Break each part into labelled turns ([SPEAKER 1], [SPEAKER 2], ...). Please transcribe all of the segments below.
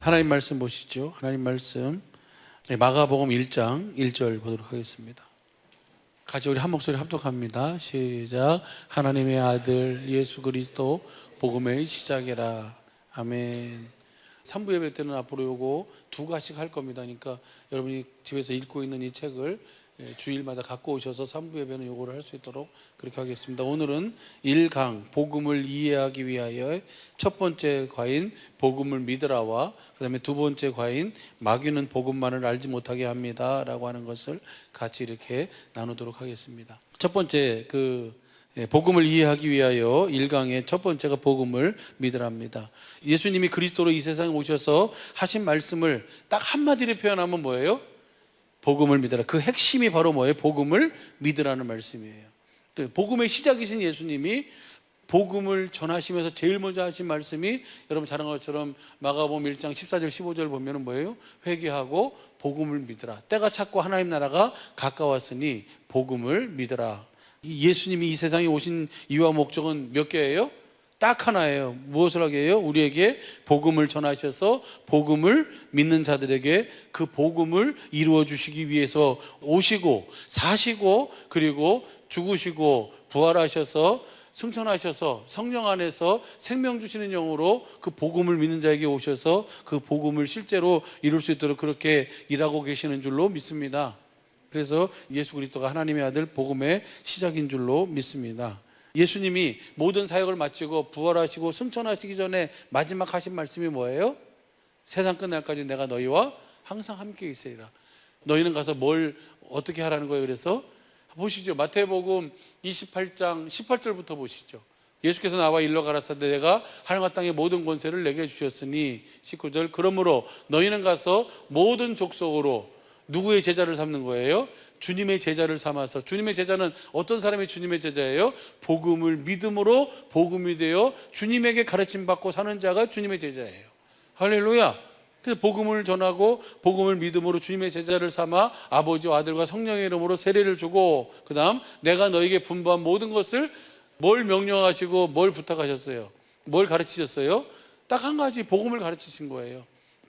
[SPEAKER 1] 하나님 말씀 보시죠. 하나님 말씀 마가복음 1장 1절 보도록 하겠습니다. 같이 우리 한 목소리 합독합니다. 시작. 하나님의 아들 예수 그리스도 복음의 시작이라. 아멘. 3부 예배 때는 앞으로 요거 두 가지씩 할 겁니다. 그러니까 여러분이 집에서 읽고 있는 이 책을 주일마다 갖고 오셔서 3부 예배는 요거를 할 수 있도록 그렇게 하겠습니다. 오늘은 1강 복음을 이해하기 위하여 첫 번째 과인 복음을 믿으라와 그 다음에 두 번째 과인 마귀는 복음만을 알지 못하게 합니다 라고 하는 것을 같이 이렇게 나누도록 하겠습니다. 첫 번째 복음을 이해하기 위하여 1강의 첫 번째가 복음을 믿으랍니다. 예수님이 그리스도로 이 세상에 오셔서 하신 말씀을 딱 한마디로 표현하면 뭐예요? 복음을 믿으라. 그 핵심이 바로 뭐예요? 복음을 믿으라는 말씀이에요. 복음의 시작이신 예수님이 복음을 전하시면서 제일 먼저 하신 말씀이 여러분 잘 아는 것처럼 마가복음 1장 14절 15절 보면 뭐예요? 회개하고 복음을 믿으라. 때가 찼고 하나님 나라가 가까웠으니 복음을 믿으라. 예수님이 이 세상에 오신 이유와 목적은 몇 개예요? 딱 하나예요. 무엇을 하게 해요? 우리에게 복음을 전하셔서 복음을 믿는 자들에게 그 복음을 이루어 주시기 위해서 오시고 사시고 그리고 죽으시고 부활하셔서 승천하셔서 성령 안에서 생명 주시는 영으로 그 복음을 믿는 자에게 오셔서 그 복음을 실제로 이룰 수 있도록 그렇게 일하고 계시는 줄로 믿습니다. 그래서 예수 그리스도가 하나님의 아들 복음의 시작인 줄로 믿습니다. 예수님이 모든 사역을 마치고 부활하시고 승천하시기 전에 마지막 하신 말씀이 뭐예요? 세상 끝날까지 내가 너희와 항상 함께 있으리라. 너희는 가서 뭘 어떻게 하라는 거예요? 그래서 보시죠. 마태복음 28장 18절부터 보시죠. 예수께서 나와 일러 가라사대 내가 하늘과 땅의 모든 권세를 내게 주셨으니 19절 그러므로 너희는 가서 모든 족속으로 누구의 제자를 삼는 거예요? 주님의 제자를 삼아서. 주님의 제자는 어떤 사람이 주님의 제자예요? 복음을 믿음으로 복음이 되어 주님에게 가르침 받고 사는 자가 주님의 제자예요. 할렐루야. 그래서 복음을 전하고 복음을 믿음으로 주님의 제자를 삼아 아버지와 아들과 성령의 이름으로 세례를 주고 그 다음 내가 너에게 분부한 모든 것을 뭘 명령하시고 뭘 부탁하셨어요? 뭘 가르치셨어요? 딱 한 가지 복음을 가르치신 거예요.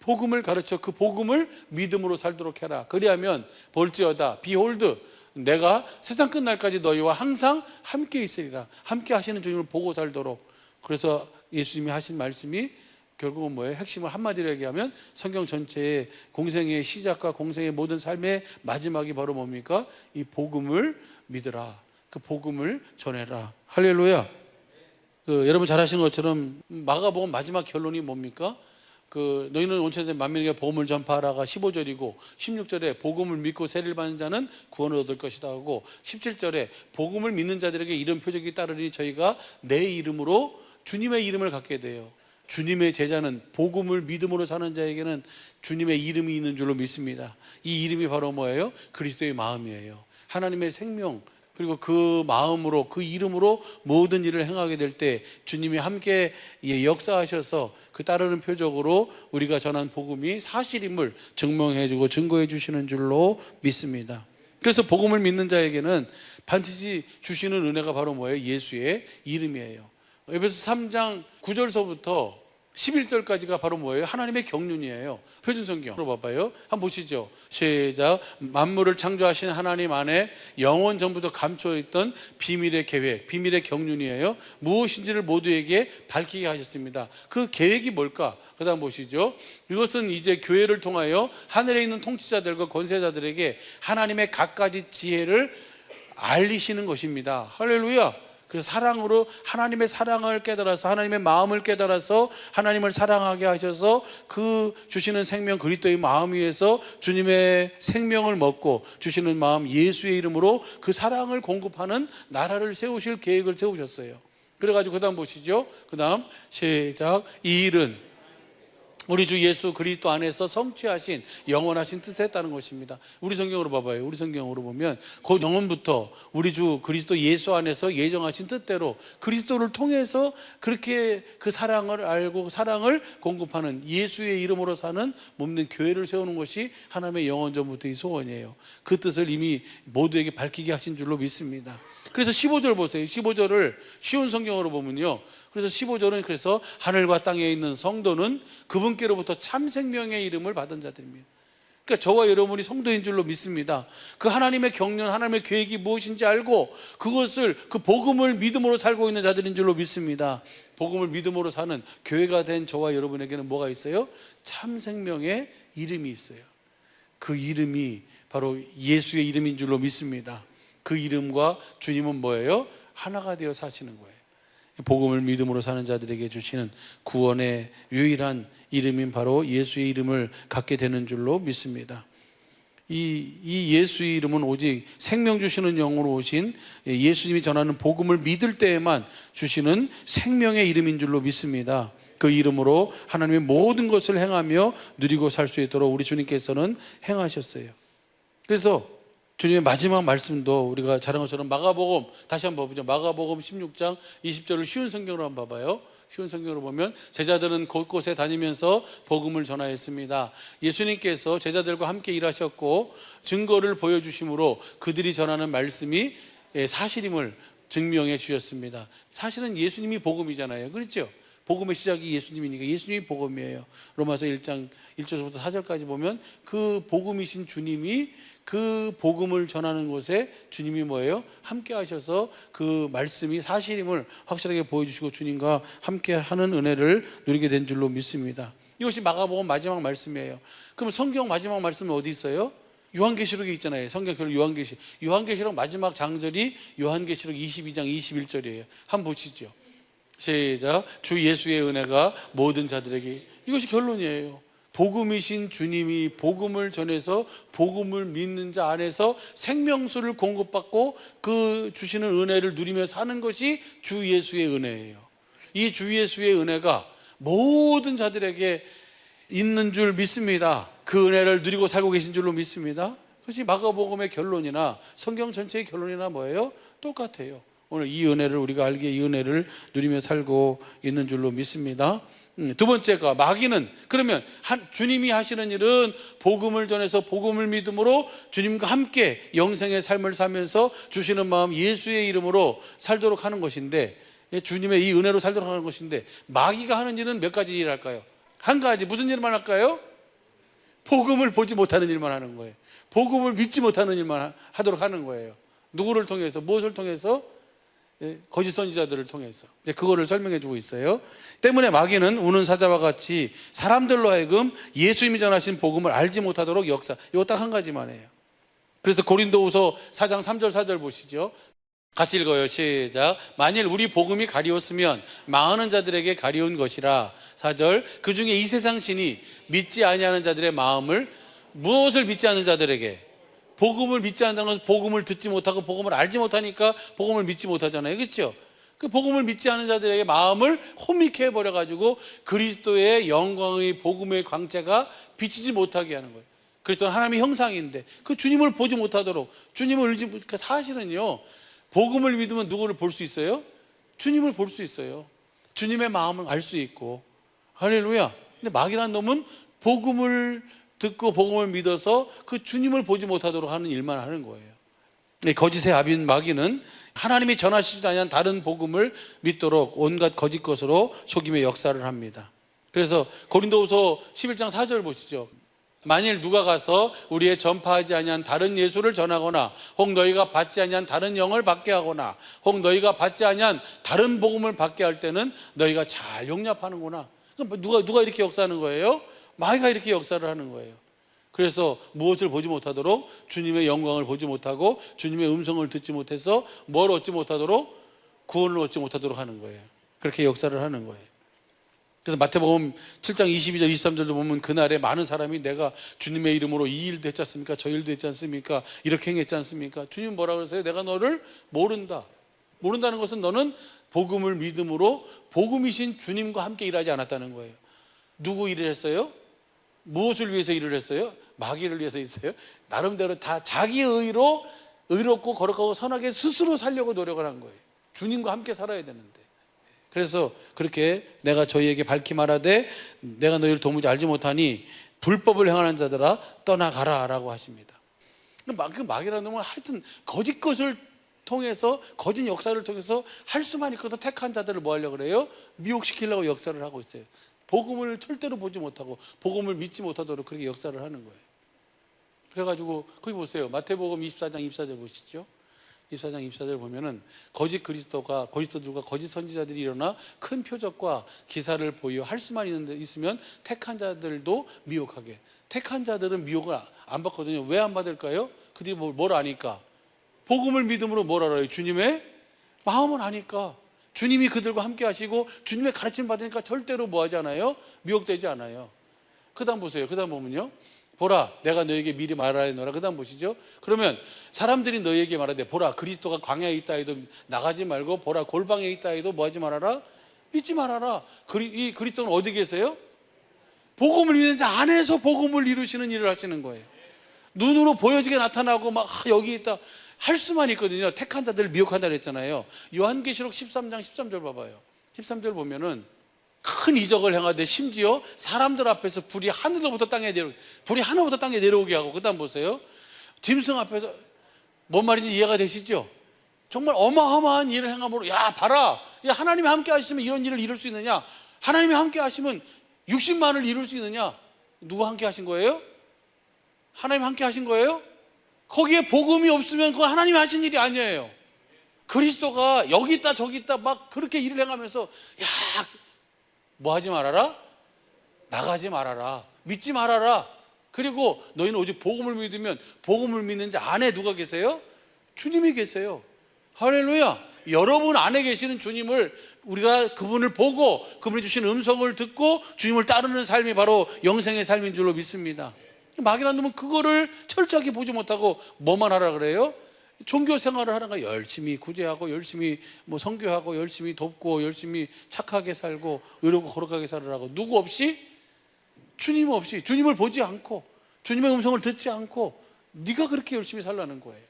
[SPEAKER 1] 복음을 가르쳐 그 복음을 믿음으로 살도록 해라. 그리하면 볼지어다 비홀드 내가 세상 끝날까지 너희와 항상 함께 있으리라. 함께 하시는 주님을 보고 살도록. 그래서 예수님이 하신 말씀이 결국은 뭐예요? 핵심을 한마디로 얘기하면 성경 전체의 공생의 시작과 공생의 모든 삶의 마지막이 바로 뭡니까? 이 복음을 믿으라. 그 복음을 전해라. 할렐루야. 여러분 잘 아시는 것처럼 마가복음 마지막 결론이 뭡니까? 너희는 온 세대 만민에게 복음을 전파하라가 15절이고 16절에 복음을 믿고 세례를 받는 자는 구원을 얻을 것이다 하고 17절에 복음을 믿는 자들에게 이런 표적이 따르니 저희가 내 이름으로 주님의 이름을 갖게 돼요. 주님의 제자는 복음을 믿음으로 사는 자에게는 주님의 이름이 있는 줄로 믿습니다. 이 이름이 바로 뭐예요? 그리스도의 마음이에요. 하나님의 생명 그리고 그 마음으로 그 이름으로 모든 일을 행하게 될 때 주님이 함께 역사하셔서 그 따르는 표적으로 우리가 전한 복음이 사실임을 증명해주고 증거해 주시는 줄로 믿습니다. 그래서 복음을 믿는 자에게는 반드시 주시는 은혜가 바로 뭐예요? 예수의 이름이에요. 에베소 3장 9절서부터 11절까지가 바로 뭐예요? 하나님의 경륜이에요. 표준성경으로 봐봐요. 한번 보시죠. 시작. 만물을 창조하신 하나님 안에 영원 전부터 감춰있던 비밀의 계획, 비밀의 경륜이에요. 무엇인지를 모두에게 밝히게 하셨습니다. 그 계획이 뭘까? 그 다음 보시죠. 이것은 이제 교회를 통하여 하늘에 있는 통치자들과 권세자들에게 하나님의 갖가지 지혜를 알리시는 것입니다. 할렐루야. 그래서 사랑으로 하나님의 사랑을 깨달아서 하나님의 마음을 깨달아서 하나님을 사랑하게 하셔서 그 주시는 생명 그리스도의 마음 위에서 주님의 생명을 먹고 주시는 마음 예수의 이름으로 그 사랑을 공급하는 나라를 세우실 계획을 세우셨어요. 그래가지고 그 다음 보시죠. 그 다음 시작. 이 일은 우리 주 예수 그리스도 안에서 성취하신 영원하신 뜻에 했다는 것입니다. 우리 성경으로 봐봐요. 우리 성경으로 보면 그 영원부터 우리 주 그리스도 예수 안에서 예정하신 뜻대로 그리스도를 통해서 그렇게 그 사랑을 알고 사랑을 공급하는 예수의 이름으로 사는 몸된 교회를 세우는 것이 하나님의 영원전부터의 소원이에요. 그 뜻을 이미 모두에게 밝히게 하신 줄로 믿습니다. 그래서 15절 보세요. 15절을 쉬운 성경으로 보면요, 그래서 15절은 그래서 하늘과 땅에 있는 성도는 그분께로부터 참 생명의 이름을 받은 자들입니다. 그러니까 저와 여러분이 성도인 줄로 믿습니다. 그 하나님의 경륜, 하나님의 계획이 무엇인지 알고 그것을, 그 복음을 믿음으로 살고 있는 자들인 줄로 믿습니다. 복음을 믿음으로 사는 교회가 된 저와 여러분에게는 뭐가 있어요? 참 생명의 이름이 있어요. 그 이름이 바로 예수의 이름인 줄로 믿습니다. 그 이름과 주님은 뭐예요? 하나가 되어 사시는 거예요. 복음을 믿음으로 사는 자들에게 주시는 구원의 유일한 이름인 바로 예수의 이름을 갖게 되는 줄로 믿습니다. 이 예수의 이름은 오직 생명 주시는 영으로 오신 예수님이 전하는 복음을 믿을 때에만 주시는 생명의 이름인 줄로 믿습니다. 그 이름으로 하나님의 모든 것을 행하며 누리고 살 수 있도록 우리 주님께서는 행하셨어요. 그래서 주님의 마지막 말씀도 우리가 잘한 것처럼 마가복음, 다시 한번 보죠. 마가복음 16장 20절을 쉬운 성경으로 한번 봐봐요. 쉬운 성경으로 보면 제자들은 곳곳에 다니면서 복음을 전하였습니다. 예수님께서 제자들과 함께 일하셨고 증거를 보여주심으로 그들이 전하는 말씀이 사실임을 증명해 주셨습니다. 사실은 예수님이 복음이잖아요. 그렇죠? 복음의 시작이 예수님이니까 예수님이 복음이에요. 로마서 1장 1절부터 4절까지 보면 그 복음이신 주님이 그 복음을 전하는 곳에 주님이 뭐예요? 함께 하셔서 그 말씀이 사실임을 확실하게 보여주시고 주님과 함께 하는 은혜를 누리게 된 줄로 믿습니다. 이것이 마가복음 마지막 말씀이에요. 그럼 성경 마지막 말씀은 어디 있어요? 요한계시록에 있잖아요. 성경 결국 요한계시록 마지막 장절이 요한계시록 22장 21절이에요. 한번 보시죠. 시작. 주 예수의 은혜가 모든 자들에게. 이것이 결론이에요. 복음이신 주님이 복음을 전해서 복음을 믿는 자 안에서 생명수를 공급받고 그 주시는 은혜를 누리며 사는 것이 주 예수의 은혜예요. 이 주 예수의 은혜가 모든 자들에게 있는 줄 믿습니다. 그 은혜를 누리고 살고 계신 줄로 믿습니다. 그것이 마가복음의 결론이나 성경 전체의 결론이나 뭐예요? 똑같아요. 오늘 이 은혜를 우리가 알기에 이 은혜를 누리며 살고 있는 줄로 믿습니다. 두 번째가 마귀는, 그러면 주님이 하시는 일은 복음을 전해서 복음을 믿음으로 주님과 함께 영생의 삶을 살면서 주시는 마음 예수의 이름으로 살도록 하는 것인데, 주님의 이 은혜로 살도록 하는 것인데, 마귀가 하는 일은 몇 가지 일을 할까요? 한 가지. 무슨 일만 할까요? 복음을 보지 못하는 일만 하는 거예요. 복음을 믿지 못하는 일만 하도록 하는 거예요. 누구를 통해서? 무엇을 통해서? 거짓 선지자들을 통해서. 이제 그거를 설명해 주고 있어요. 때문에 마귀는 우는 사자와 같이 사람들로 하여금 예수님이 전하신 복음을 알지 못하도록 역사. 이거 딱 한 가지만 해요. 그래서 고린도후서 4장 3절 4절 보시죠. 같이 읽어요. 시작. 만일 우리 복음이 가리웠으면 망하는 자들에게 가리운 것이라. 4절. 그 중에 이 세상 신이 믿지 아니하는 자들의 마음을, 무엇을 믿지 않는 자들에게? 복음을 믿지 않는다는 것은 복음을 듣지 못하고 복음을 알지 못하니까 복음을 믿지 못하잖아요. 그렇죠? 그 복음을 믿지 않는 자들에게 마음을 혼미케 해버려가지고 그리스도의 영광의 복음의 광채가 비치지 못하게 하는 거예요. 그리스도는 하나님의 형상인데 그 주님을 보지 못하도록, 주님을 의지 못하니까, 사실은요, 복음을 믿으면 누구를 볼 수 있어요? 주님을 볼 수 있어요. 주님의 마음을 알 수 있고. 할렐루야. 근데 마귀라는 놈은 복음을 듣고 복음을 믿어서 그 주님을 보지 못하도록 하는 일만 하는 거예요. 거짓의 아비인 마귀는 하나님이 전하시지 아니한 다른 복음을 믿도록 온갖 거짓 것으로 속임의 역사를 합니다. 그래서 고린도후서 11장 4절 보시죠. 만일 누가 가서 우리의 전파하지 아니한 다른 예수를 전하거나 혹 너희가 받지 아니한 다른 영을 받게 하거나 혹 너희가 받지 아니한 다른 복음을 받게 할 때는 너희가 잘 용납하는구나. 누가 이렇게 역사하는 거예요? 마귀가 이렇게 역사를 하는 거예요. 그래서 무엇을 보지 못하도록? 주님의 영광을 보지 못하고 주님의 음성을 듣지 못해서 뭘 얻지 못하도록? 구원을 얻지 못하도록 하는 거예요. 그렇게 역사를 하는 거예요. 그래서 마태복음 7장 22절 23절도 보면 그날에 많은 사람이 내가 주님의 이름으로 이 일도 했지 않습니까? 저 일도 했지 않습니까? 이렇게 행했지 않습니까? 주님 뭐라고 그러세요? 내가 너를 모른다. 모른다는 것은 너는 복음을 믿음으로 복음이신 주님과 함께 일하지 않았다는 거예요. 누구 일을 했어요? 무엇을 위해서 일을 했어요? 마귀를 위해서 했어요. 나름대로 다 자기 의로 의롭고 거룩하고 선하게 스스로 살려고 노력을 한 거예요. 주님과 함께 살아야 되는데. 그래서 그렇게 내가 저희에게 밝히 말하되 내가 너희를 도무지 알지 못하니 불법을 행하는 자들아 떠나가라 라고 하십니다. 그 마귀라는 놈은 하여튼 거짓 것을 통해서 거짓 역사를 통해서 할 수만 있거든 택한 자들을 뭐 하려고 그래요? 미혹시키려고 역사를 하고 있어요. 복음을 절대로 보지 못하고 복음을 믿지 못하도록 그렇게 역사를 하는 거예요. 그래가지고 거기 보세요. 마태복음 24장 24절 보시죠. 24장 24절 보면은 거짓 그리스도들과 거짓 선지자들이 일어나 큰 표적과 기사를 보여 할 수만 있으면 택한 자들도 미혹하게. 택한 자들은 미혹을 안 받거든요. 왜 안 받을까요? 그들이 뭘 아니까. 복음을 믿음으로 뭘 알아요? 주님의 마음을 아니까. 주님이 그들과 함께 하시고 주님의 가르침 받으니까 절대로 뭐 하지 않아요? 미혹되지 않아요. 그 다음 보세요. 그 다음 보면요, 보라 내가 너에게 미리 말하노라. 그 다음 보시죠. 그러면 사람들이 너에게 말하되 보라 그리스도가 광야에 있다 해도 나가지 말고 보라 골방에 있다 해도 뭐 하지 말아라? 믿지 말아라. 이 그리스도는 어디 계세요? 복음을 믿는 자 안에서 복음을 이루시는 일을 하시는 거예요. 눈으로 보여지게 나타나고 막 여기 있다 할 수만 있거든요. 택한 자들을 미혹한다 그랬잖아요. 요한계시록 13장 13절 봐봐요. 13절 보면은 큰 이적을 행하되 심지어 사람들 앞에서 불이 하늘로부터 땅에 내려오게 하고, 그 다음 보세요. 짐승 앞에서 뭔 말인지 이해가 되시죠? 정말 어마어마한 일을 행함으로, 야 봐라, 야 하나님이 함께 하시면 이런 일을 이룰 수 있느냐? 하나님이 함께 하시면 60만을 이룰 수 있느냐? 누가 함께 하신 거예요? 하나님 함께 하신 거예요? 거기에 복음이 없으면 그건 하나님이 하신 일이 아니에요. 그리스도가 여기 있다 저기 있다 막 그렇게 일을 행하면서 야 뭐 하지 말아라? 나가지 말아라. 믿지 말아라. 그리고 너희는 오직 복음을 믿으면, 복음을 믿는 자 안에 누가 계세요? 주님이 계세요. 할렐루야. 여러분 안에 계시는 주님을, 우리가 그분을 보고 그분이 주신 음성을 듣고 주님을 따르는 삶이 바로 영생의 삶인 줄로 믿습니다. 마귀란 놈은 그거를 철저하게 보지 못하고 뭐만 하라 그래요? 종교 생활을 하다가 열심히 구제하고 열심히 뭐 선교하고 열심히 돕고 열심히 착하게 살고 의롭고 거룩하게 살으라고, 누구 없이? 주님 없이, 주님을 보지 않고 주님의 음성을 듣지 않고 네가 그렇게 열심히 살라는 거예요.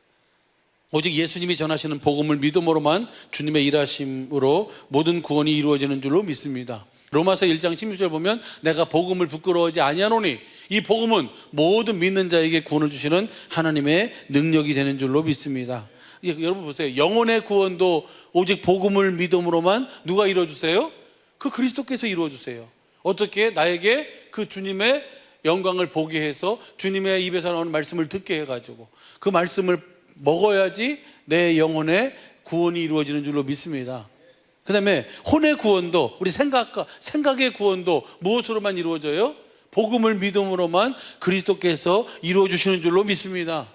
[SPEAKER 1] 오직 예수님이 전하시는 복음을 믿음으로만 주님의 일하심으로 모든 구원이 이루어지는 줄로 믿습니다. 로마서 1장 16절 보면 내가 복음을 부끄러워하지 아니하노니 이 복음은 모든 믿는 자에게 구원을 주시는 하나님의 능력이 되는 줄로 믿습니다. 여러분 보세요. 영혼의 구원도 오직 복음을 믿음으로만 누가 이루어주세요? 그 그리스도께서 이루어주세요. 어떻게? 나에게 그 주님의 영광을 보게 해서 주님의 입에서 나오는 말씀을 듣게 해가지고 그 말씀을 먹어야지 내 영혼의 구원이 이루어지는 줄로 믿습니다. 그 다음에 혼의 구원도, 우리 생각의 구원도 무엇으로만 이루어져요? 복음을 믿음으로만 그리스도께서 이루어주시는 줄로 믿습니다.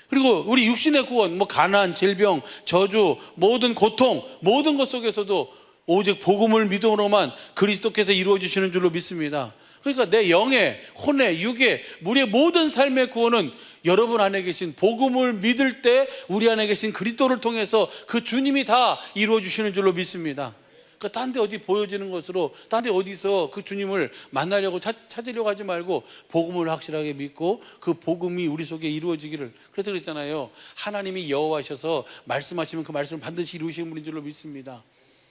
[SPEAKER 1] 그리고 우리 육신의 구원, 뭐 가난, 질병, 저주, 모든 고통, 모든 것 속에서도 오직 복음을 믿음으로만 그리스도께서 이루어주시는 줄로 믿습니다. 그러니까 내 영의, 혼의, 육의, 우리의 모든 삶의 구원은 여러분 안에 계신 복음을 믿을 때 우리 안에 계신 그리스도를 통해서 그 주님이 다 이루어주시는 줄로 믿습니다. 그러니까 딴 데 어디 보여지는 것으로, 딴 데 어디서 그 주님을 만나려고 찾으려고 하지 말고 복음을 확실하게 믿고 그 복음이 우리 속에 이루어지기를. 그래서 그랬잖아요. 하나님이 여호와셔서 말씀하시면 그 말씀을 반드시 이루시는 분인 줄로 믿습니다.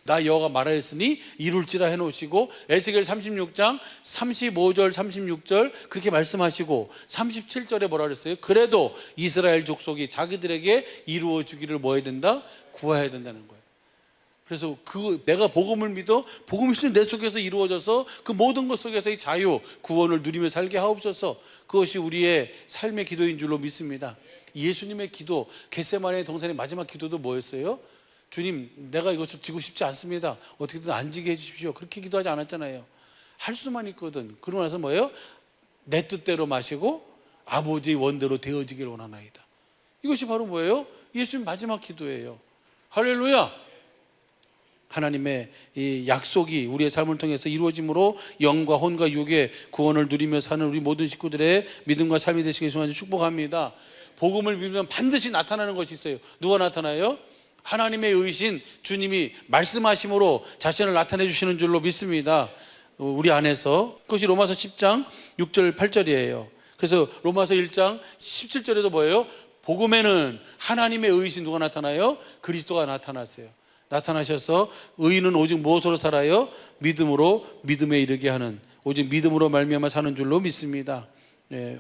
[SPEAKER 1] 나 여호와가 말하였으니 이룰지라 해놓으시고, 에스겔 36장 35절 36절 그렇게 말씀하시고 37절에 뭐라 그랬어요? 그래도 이스라엘 족속이 자기들에게 이루어주기를 뭐 해야 된다? 구해야 된다는 거예요. 그래서 내가 복음을 믿어 복음이 내 속에서 이루어져서 그 모든 것 속에서의 자유, 구원을 누리며 살게 하옵소서. 그것이 우리의 삶의 기도인 줄로 믿습니다. 예수님의 기도, 겟세마네 동산의 마지막 기도도 뭐였어요? 주님, 내가 이것을 지고 싶지 않습니다. 어떻게든 안 지게 해주십시오. 그렇게 기도하지 않았잖아요. 할 수만 있거든. 그러고 나서 뭐예요? 내 뜻대로 마시고 아버지의 원대로 되어지길 원하나이다. 이것이 바로 뭐예요? 예수님 마지막 기도예요. 할렐루야. 하나님의 이 약속이 우리의 삶을 통해서 이루어짐으로 영과 혼과 육의 구원을 누리며 사는 우리 모든 식구들의 믿음과 삶이 되시길 소원하며 축복합니다. 복음을 믿으면 반드시 나타나는 것이 있어요. 누가 나타나요? 하나님의 의신 주님이 말씀하심으로 자신을 나타내 주시는 줄로 믿습니다. 우리 안에서. 그것이 로마서 10장 6절 8절이에요. 그래서 로마서 1장 17절에도 뭐예요? 복음에는 하나님의 의신 누가 나타나요? 그리스도가 나타났어요. 나타나셔서 의인은 오직 무엇으로 살아요? 믿음으로 믿음에 이르게 하는, 오직 믿음으로 말미암아 사는 줄로 믿습니다.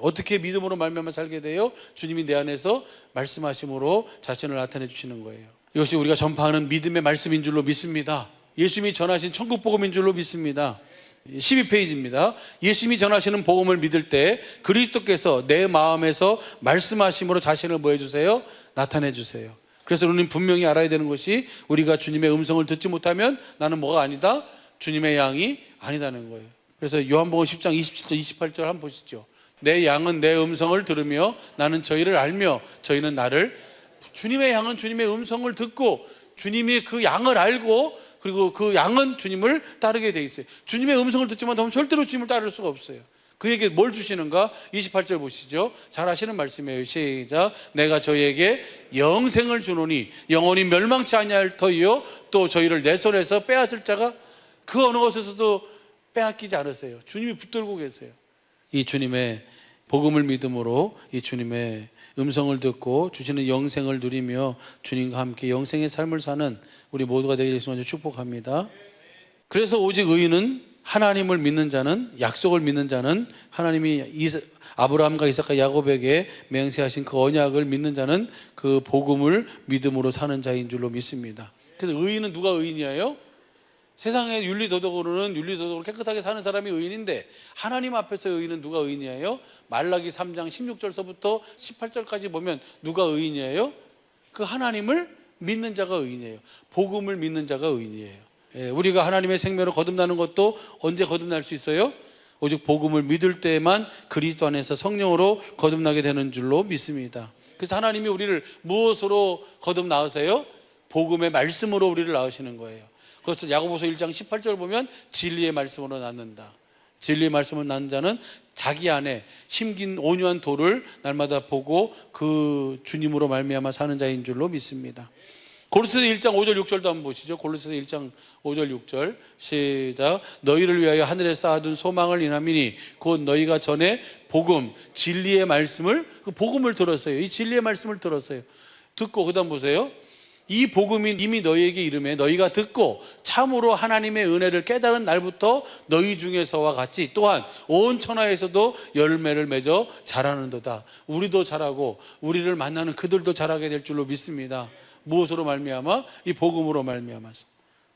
[SPEAKER 1] 어떻게 믿음으로 말미암아 살게 돼요? 주님이 내 안에서 말씀하심으로 자신을 나타내 주시는 거예요. 이것이 우리가 전파하는 믿음의 말씀인 줄로 믿습니다. 예수님이 전하신 천국 복음인 줄로 믿습니다. 12페이지입니다. 예수님이 전하시는 복음을 믿을 때 그리스도께서 내 마음에서 말씀하심으로 자신을 뭐 해주세요? 나타내 주세요. 그래서 우리는 분명히 알아야 되는 것이 우리가 주님의 음성을 듣지 못하면 나는 뭐가 아니다? 주님의 양이 아니다는 거예요. 그래서 요한복음 10장 27절 28절 한번 보시죠. 내 양은 내 음성을 들으며 나는 저희를 알며 저희는 나를. 주님의 양은 주님의 음성을 듣고 주님이 그 양을 알고 그리고 그 양은 주님을 따르게 돼 있어요. 주님의 음성을 듣지만 하면 절대로 주님을 따를 수가 없어요. 그에게 뭘 주시는가? 28절 보시죠. 잘 아시는 말씀이에요. 시작. 내가 저희에게 영생을 주노니 영원히 멸망치 아니할 터이요 또 저희를 내 손에서 빼앗을 자가 그 어느 것에서도 빼앗기지 않으세요. 주님이 붙들고 계세요. 이 주님의 복음을 믿음으로 이 주님의 음성을 듣고 주시는 영생을 누리며 주님과 함께 영생의 삶을 사는 우리 모두가 되기를 예수님으로 축복합니다. 그래서 오직 의인은 하나님을 믿는 자는, 약속을 믿는 자는, 하나님이 아브라함과 이삭과 야곱에게 맹세하신 그 언약을 믿는 자는 그 복음을 믿음으로 사는 자인 줄로 믿습니다. 그래서 의인은 누가 의인이에요? 세상의 윤리도덕으로는 윤리도덕으로 깨끗하게 사는 사람이 의인인데 하나님 앞에서 의인은 누가 의인이에요? 말라기 3장 16절서부터 18절까지 보면 누가 의인이에요? 그 하나님을 믿는 자가 의인이에요. 복음을 믿는 자가 의인이에요. 우리가 하나님의 생명으로 거듭나는 것도 언제 거듭날 수 있어요? 오직 복음을 믿을 때에만 그리스도 안에서 성령으로 거듭나게 되는 줄로 믿습니다. 그래서 하나님이 우리를 무엇으로 거듭나으세요? 복음의 말씀으로 우리를 낳으시는 거예요. 그것을 야고보서 1장 18절 보면 진리의 말씀으로 낳는다. 진리의 말씀을 낳는 자는 자기 안에 심긴 온유한 도를 날마다 보고 그 주님으로 말미암아 사는 자인 줄로 믿습니다. 고린도서 1장 5절 6절도 한번 보시죠. 고린도서 1장 5절 6절 시작. 너희를 위하여 하늘에 쌓아둔 소망을 인함이니 곧 너희가 전에 복음 진리의 말씀을 그 복음을 들었어요. 이 진리의 말씀을 들었어요. 듣고 그다음 보세요. 이 복음이 이미 너희에게 이르매 너희가 듣고 참으로 하나님의 은혜를 깨달은 날부터 너희 중에서와 같이 또한 온 천하에서도 열매를 맺어 자라는도다. 우리도 자라고 우리를 만나는 그들도 자라게 될 줄로 믿습니다. 무엇으로 말미암아? 이 복음으로 말미암아서.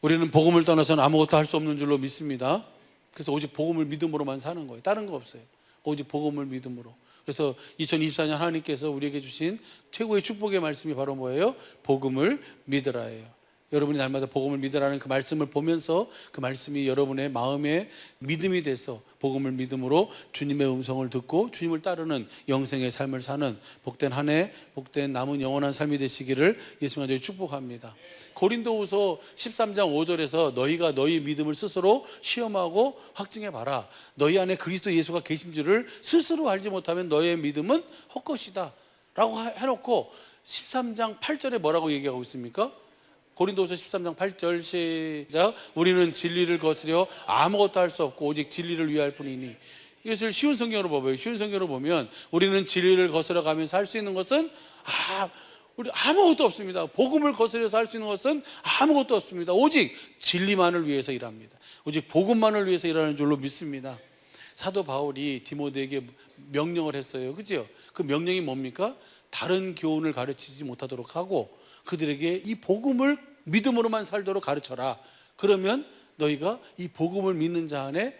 [SPEAKER 1] 우리는 복음을 떠나서는 아무것도 할 수 없는 줄로 믿습니다. 그래서 오직 복음을 믿음으로만 사는 거예요. 다른 거 없어요. 오직 복음을 믿음으로. 그래서 2024년 하나님께서 우리에게 주신 최고의 축복의 말씀이 바로 뭐예요? 복음을 믿으라예요. 여러분이 날마다 복음을 믿으라는 그 말씀을 보면서 그 말씀이 여러분의 마음에 믿음이 돼서 복음을 믿음으로 주님의 음성을 듣고 주님을 따르는 영생의 삶을 사는 복된 한 해, 복된 남은 영원한 삶이 되시기를 예수님과 저희 축복합니다. 고린도후서 13장 5절에서 너희가 너희 믿음을 스스로 시험하고 확증해 봐라. 너희 안에 그리스도 예수가 계신 줄을 스스로 알지 못하면 너희의 믿음은 헛것이다 라고 해놓고 13장 8절에 뭐라고 얘기하고 있습니까? 고린도후서 13장 8절 시작. 우리는 진리를 거스려 아무것도 할 수 없고 오직 진리를 위할 뿐이니. 이것을 쉬운 성경으로 봐봐요. 쉬운 성경으로 보면 우리는 진리를 거스려 가면서 할 수 있는 것은 우리 아무것도 없습니다. 복음을 거스려서 할 수 있는 것은 아무것도 없습니다. 오직 진리만을 위해서 일합니다. 오직 복음만을 위해서 일하는 줄로 믿습니다. 사도 바울이 디모데에게 명령을 했어요. 그죠? 그 명령이 뭡니까? 다른 교훈을 가르치지 못하도록 하고 그들에게 이 복음을 믿음으로만 살도록 가르쳐라. 그러면 너희가 이 복음을 믿는 자 안에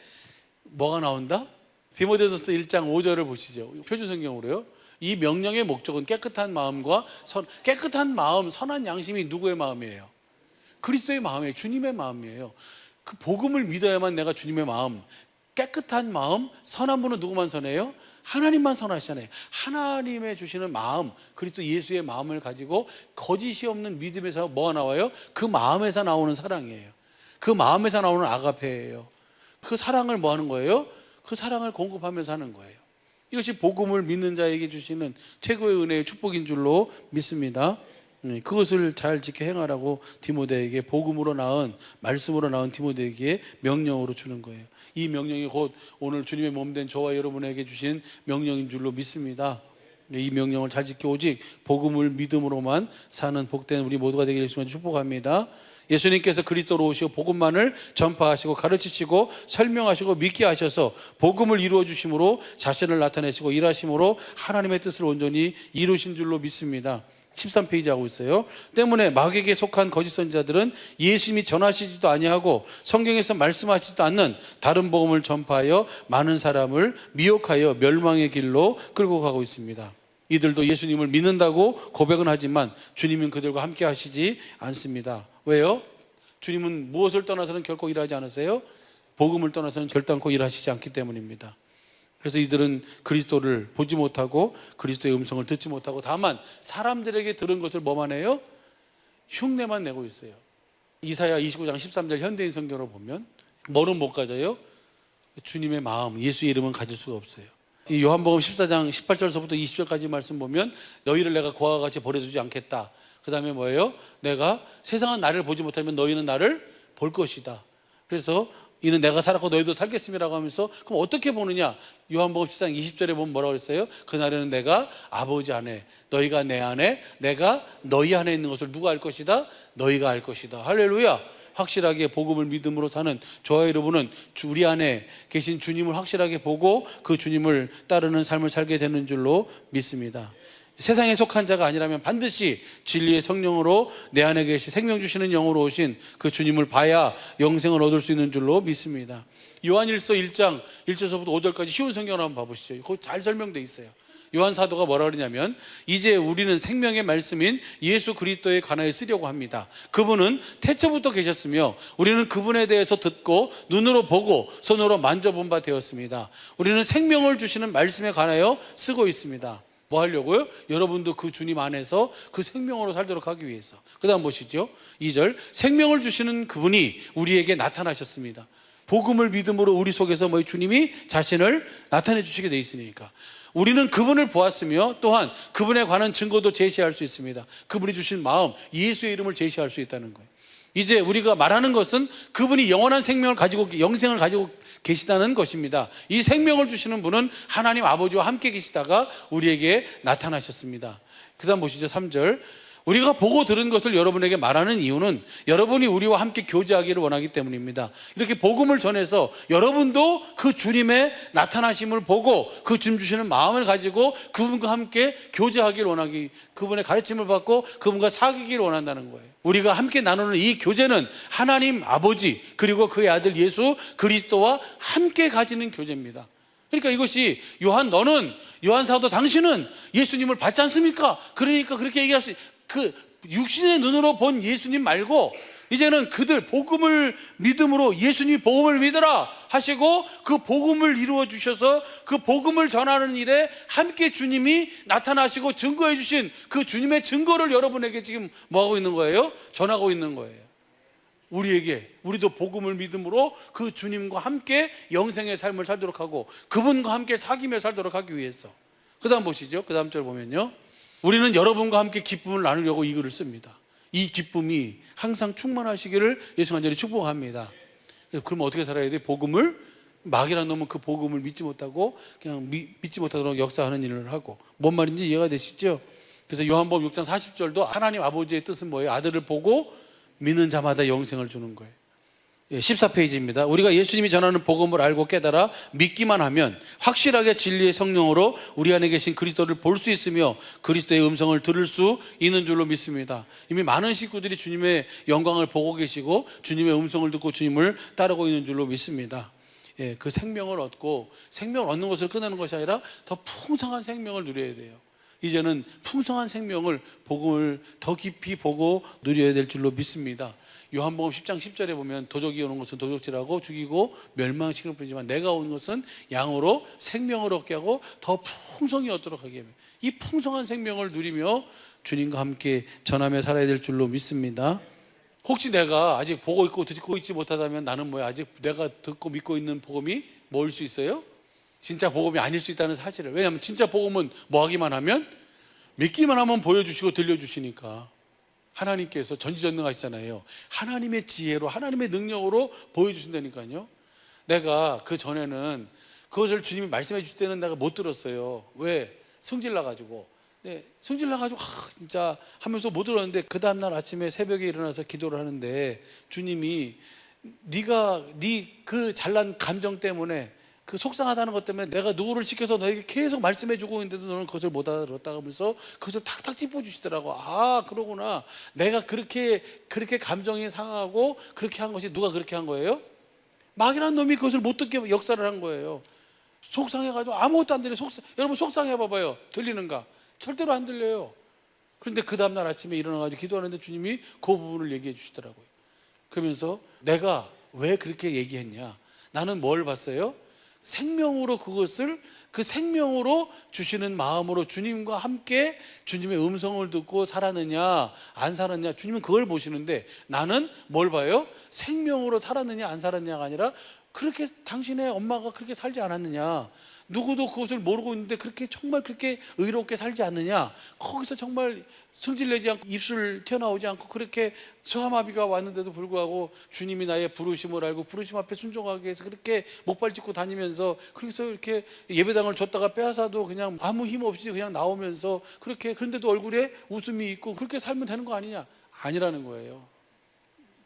[SPEAKER 1] 뭐가 나온다? 디모데전서 1장 5절을 보시죠. 표준 성경으로요. 이 명령의 목적은 깨끗한 마음과 깨끗한 마음, 선한 양심이 누구의 마음이에요? 그리스도의 마음이에요. 주님의 마음이에요. 그 복음을 믿어야만 내가 주님의 마음, 깨끗한 마음, 선한 분은 누구만 선해요? 하나님만 선하시잖아요. 하나님의 주시는 마음, 그리스도 예수의 마음을 가지고 거짓이 없는 믿음에서 뭐가 나와요? 그 마음에서 나오는 사랑이에요. 그 마음에서 나오는 아가페예요. 그 사랑을 뭐 하는 거예요? 그 사랑을 공급하면서 하는 거예요. 이것이 복음을 믿는 자에게 주시는 최고의 은혜의 축복인 줄로 믿습니다. 그것을 잘 지켜 행하라고 디모데에게 복음으로 낳은 말씀으로 낳은 디모데에게 명령으로 주는 거예요. 이 명령이 곧 오늘 주님의 몸된 저와 여러분에게 주신 명령인 줄로 믿습니다. 이 명령을 잘 지켜 오직 복음을 믿음으로만 사는 복된 우리 모두가 되기를 예수님으로 축복합니다. 예수님께서 그리스도로 오시고 복음만을 전파하시고 가르치시고 설명하시고 믿게 하셔서 복음을 이루어 주심으로 자신을 나타내시고 일하심으로 하나님의 뜻을 온전히 이루신 줄로 믿습니다. 13페이지 하고 있어요. 때문에 마귀에게 속한 거짓 선지자들은 예수님이 전하시지도 아니하고 성경에서 말씀하시지도 않는 다른 복음을 전파하여 많은 사람을 미혹하여 멸망의 길로 끌고 가고 있습니다. 이들도 예수님을 믿는다고 고백은 하지만 주님은 그들과 함께 하시지 않습니다. 왜요? 주님은 무엇을 떠나서는 결코 일하지 않으세요? 복음을 떠나서는 결단코 일하시지 않기 때문입니다. 그래서 이들은 그리스도를 보지 못하고 그리스도의 음성을 듣지 못하고 다만 사람들에게 들은 것을 뭐만 해요? 흉내만 내고 있어요. 이사야 29장 13절 현대인 성경으로 보면 뭐는 못 가져요? 주님의 마음, 예수의 이름은 가질 수가 없어요. 이 요한복음 14장 18절서부터 20절까지 말씀 보면 너희를 내가 고아와 같이 버려두지 않겠다. 그 다음에 뭐예요? 내가 세상은 나를 보지 못하면 너희는 나를 볼 것이다. 그래서 이는 내가 살았고 너희도 살겠음이라고 하면서 그럼 어떻게 보느냐? 요한복음 14장 20절에 보면 뭐라고 했어요? 그날에는 내가 아버지 안에, 너희가 내 안에, 내가 너희 안에 있는 것을 누가 알 것이다? 너희가 알 것이다. 할렐루야. 확실하게 복음을 믿음으로 사는 저와 여러분은 우리 안에 계신 주님을 확실하게 보고 그 주님을 따르는 삶을 살게 되는 줄로 믿습니다. 세상에 속한 자가 아니라면 반드시 진리의 성령으로 내 안에 계신 생명 주시는 영으로 오신 그 주님을 봐야 영생을 얻을 수 있는 줄로 믿습니다. 요한일서 1장 1절서부터 5절까지 쉬운 성경을 한번 봐보시죠. 거기 잘 설명되어 있어요. 요한 사도가 뭐라 그러냐면 이제 우리는 생명의 말씀인 예수 그리스도에 관하여 쓰려고 합니다. 그분은 태초부터 계셨으며 우리는 그분에 대해서 듣고 눈으로 보고 손으로 만져본 바 되었습니다. 우리는 생명을 주시는 말씀에 관하여 쓰고 있습니다. 뭐 하려고요? 여러분도 그 주님 안에서 그 생명으로 살도록 하기 위해서. 그 다음 보시죠. 2절 생명을 주시는 그분이 우리에게 나타나셨습니다. 복음을 믿음으로 우리 속에서 뭐 주님이 자신을 나타내 주시게 돼 있으니까 우리는 그분을 보았으며 또한 그분에 관한 증거도 제시할 수 있습니다. 그분이 주신 마음, 예수의 이름을 제시할 수 있다는 거예요. 이제 우리가 말하는 것은 그분이 영원한 생명을 가지고 영생을 가지고 계시다는 것입니다. 이 생명을 주시는 분은 하나님 아버지와 함께 계시다가 우리에게 나타나셨습니다. 그 다음 보시죠. 3절 우리가 보고 들은 것을 여러분에게 말하는 이유는 여러분이 우리와 함께 교제하기를 원하기 때문입니다. 이렇게 복음을 전해서 여러분도 그 주님의 나타나심을 보고 그 주님 주시는 마음을 가지고 그분과 함께 교제하기를 원하기, 그분의 가르침을 받고 그분과 사귀기를 원한다는 거예요. 우리가 함께 나누는 이 교제는 하나님 아버지 그리고 그의 아들 예수 그리스도와 함께 가지는 교제입니다. 그러니까 이것이 요한 사도 당신은 예수님을 받지 않습니까? 그러니까 그렇게 얘기할 수 그 육신의 눈으로 본 예수님 말고 이제는 그들 복음을 믿음으로 예수님 복음을 믿으라 하시고 그 복음을 이루어 주셔서 그 복음을 전하는 일에 함께 주님이 나타나시고 증거해 주신 그 주님의 증거를 여러분에게 지금 뭐하고 있는 거예요? 전하고 있는 거예요. 우리도 복음을 믿음으로 그 주님과 함께 영생의 삶을 살도록 하고 그분과 함께 사귀며 살도록 하기 위해서. 그 다음 보시죠. 그 다음 절 보면요 우리는 여러분과 함께 기쁨을 나누려고 이 글을 씁니다. 이 기쁨이 항상 충만하시기를 예수 간절히 축복합니다. 그럼 어떻게 살아야 돼? 복음을 마귀라는 놈은 그 복음을 믿지 못하고 그냥 믿지 못하도록 역사하는 일을 하고 뭔 말인지 이해가 되시죠? 그래서 요한복음 6장 40절도 하나님 아버지의 뜻은 뭐예요? 아들을 보고 믿는 자마다 영생을 주는 거예요. 14페이지입니다. 우리가 예수님이 전하는 복음을 알고 깨달아 믿기만 하면 확실하게 진리의 성령으로 우리 안에 계신 그리스도를 볼 수 있으며 그리스도의 음성을 들을 수 있는 줄로 믿습니다. 이미 많은 식구들이 주님의 영광을 보고 계시고 주님의 음성을 듣고 주님을 따르고 있는 줄로 믿습니다. 그 생명을 얻고 생명을 얻는 것을 끝내는 것이 아니라 더 풍성한 생명을 누려야 돼요. 이제는 풍성한 생명을 복음을 더 깊이 보고 누려야 될 줄로 믿습니다. 요한복음 10장 10절에 보면 도적이 오는 것은 도적질하고 죽이고 멸망시키는 뿐이지만 내가 온 것은 양으로 생명을 얻게 하고 더 풍성히 얻도록 하게 합니다. 이 풍성한 생명을 누리며 주님과 함께 전하며 살아야 될 줄로 믿습니다. 혹시 내가 아직 보고 있고 듣고 있지 못하다면 나는 뭐야? 아직 내가 듣고 믿고 있는 복음이 뭐일 수 있어요? 진짜 복음이 아닐 수 있다는 사실을. 왜냐하면 진짜 복음은 뭐 하기만 하면 믿기만 하면 보여주시고 들려주시니까. 하나님께서 전지전능하시잖아요. 하나님의 지혜로 하나님의 능력으로 보여주신다니까요. 내가 그 전에는 그것을 주님이 말씀해 주실 때는 내가 못 들었어요. 왜? 승질 나가지고 네, 성질 나가지고 진짜 하면서 못 들었는데 그 다음날 아침에 새벽에 일어나서 기도를 하는데 주님이 네가 네 그 잘난 감정 때문에 그 속상하다는 것 때문에 내가 누구를 시켜서 너에게 계속 말씀해주고 있는데도 너는 그것을 못 알아들었다고 하면서 그것을 탁탁 짚어주시더라고. 아, 그러구나. 내가 그렇게 감정이 상하고 그렇게 한 것이 누가 그렇게 한 거예요? 마귀라는 놈이 그것을 못 듣게 역사를 한 거예요. 속상해가지고 아무것도 안 들려요. 여러분 속상해 봐봐요. 들리는가? 절대로 안 들려요. 그런데 그 다음날 아침에 일어나가지고 기도하는데 주님이 그 부분을 얘기해 주시더라고요. 그러면서 내가 왜 그렇게 얘기했냐? 나는 뭘 봤어요? 생명으로 그것을 그 생명으로 주시는 마음으로 주님과 함께 주님의 음성을 듣고 살았느냐 안 살았냐, 주님은 그걸 보시는데 나는 뭘 봐요? 생명으로 살았느냐 안 살았냐가 아니라 그렇게 당신의 엄마가 그렇게 살지 않았느냐, 누구도 그것을 모르고 있는데 그렇게 정말 그렇게 의롭게 살지 않느냐, 거기서 정말 승질내지 않고 입술 튀어나오지 않고 그렇게 저하마비가 왔는데도 불구하고 주님이 나의 부르심을 알고 부르심 앞에 순종하기 위해서 그렇게 목발 짚고 다니면서, 그래서 이렇게 예배당을 줬다가 빼앗아도 그냥 아무 힘 없이 그냥 나오면서 그렇게, 그런데도 얼굴에 웃음이 있고 그렇게 살면 되는 거 아니냐? 아니라는 거예요.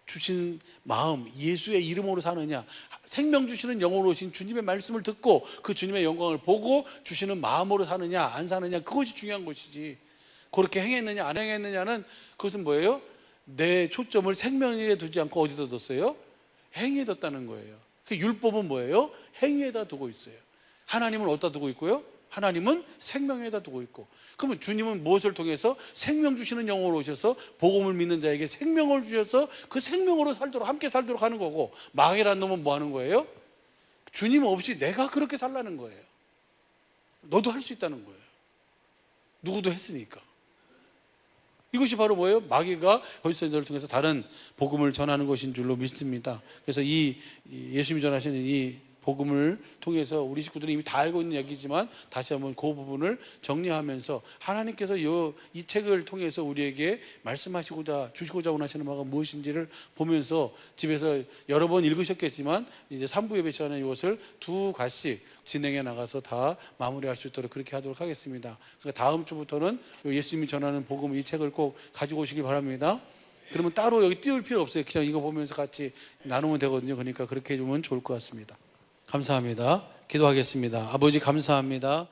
[SPEAKER 1] 주신 마음, 예수의 이름으로 사느냐, 생명 주시는 영으로 오신 주님의 말씀을 듣고 그 주님의 영광을 보고 주시는 마음으로 사느냐 안 사느냐, 그것이 중요한 것이지, 그렇게 행했느냐 안 행했느냐는 그것은 뭐예요? 내 초점을 생명에 두지 않고 어디다 뒀어요? 행위에 뒀다는 거예요. 그 율법은 뭐예요? 행위에다 두고 있어요. 하나님은 어디다 두고 있고요? 하나님은 생명에다 두고 있고. 그러면 주님은 무엇을 통해서? 생명 주시는 영으로 오셔서 복음을 믿는 자에게 생명을 주셔서 그 생명으로 살도록, 함께 살도록 하는 거고, 마귀라는 놈은 뭐 하는 거예요? 주님 없이 내가 그렇게 살라는 거예요. 너도 할 수 있다는 거예요. 누구도 했으니까. 이것이 바로 뭐예요? 마귀가 거짓선지자를 통해서 다른 복음을 전하는 것인 줄로 믿습니다. 그래서 이 예수님이 전하시는 이 복음을 통해서 우리 식구들이 이미 다 알고 있는 얘기지만 다시 한번 그 부분을 정리하면서 하나님께서 이 책을 통해서 우리에게 말씀하시고자 주시고자 원하시는 바가 무엇인지를 보면서 집에서 여러 번 읽으셨겠지만 이제 3부 예배 시간에 이것을 두 가지씩 진행해 나가서 다 마무리할 수 있도록 그렇게 하도록 하겠습니다. 그러니까 다음 주부터는 예수님이 전하는 복음 이 책을 꼭 가지고 오시기 바랍니다. 그러면 따로 여기 띄울 필요 없어요. 그냥 이거 보면서 같이 나누면 되거든요. 그러니까 그렇게 해주면 좋을 것 같습니다. 감사합니다. 기도하겠습니다. 아버지 감사합니다.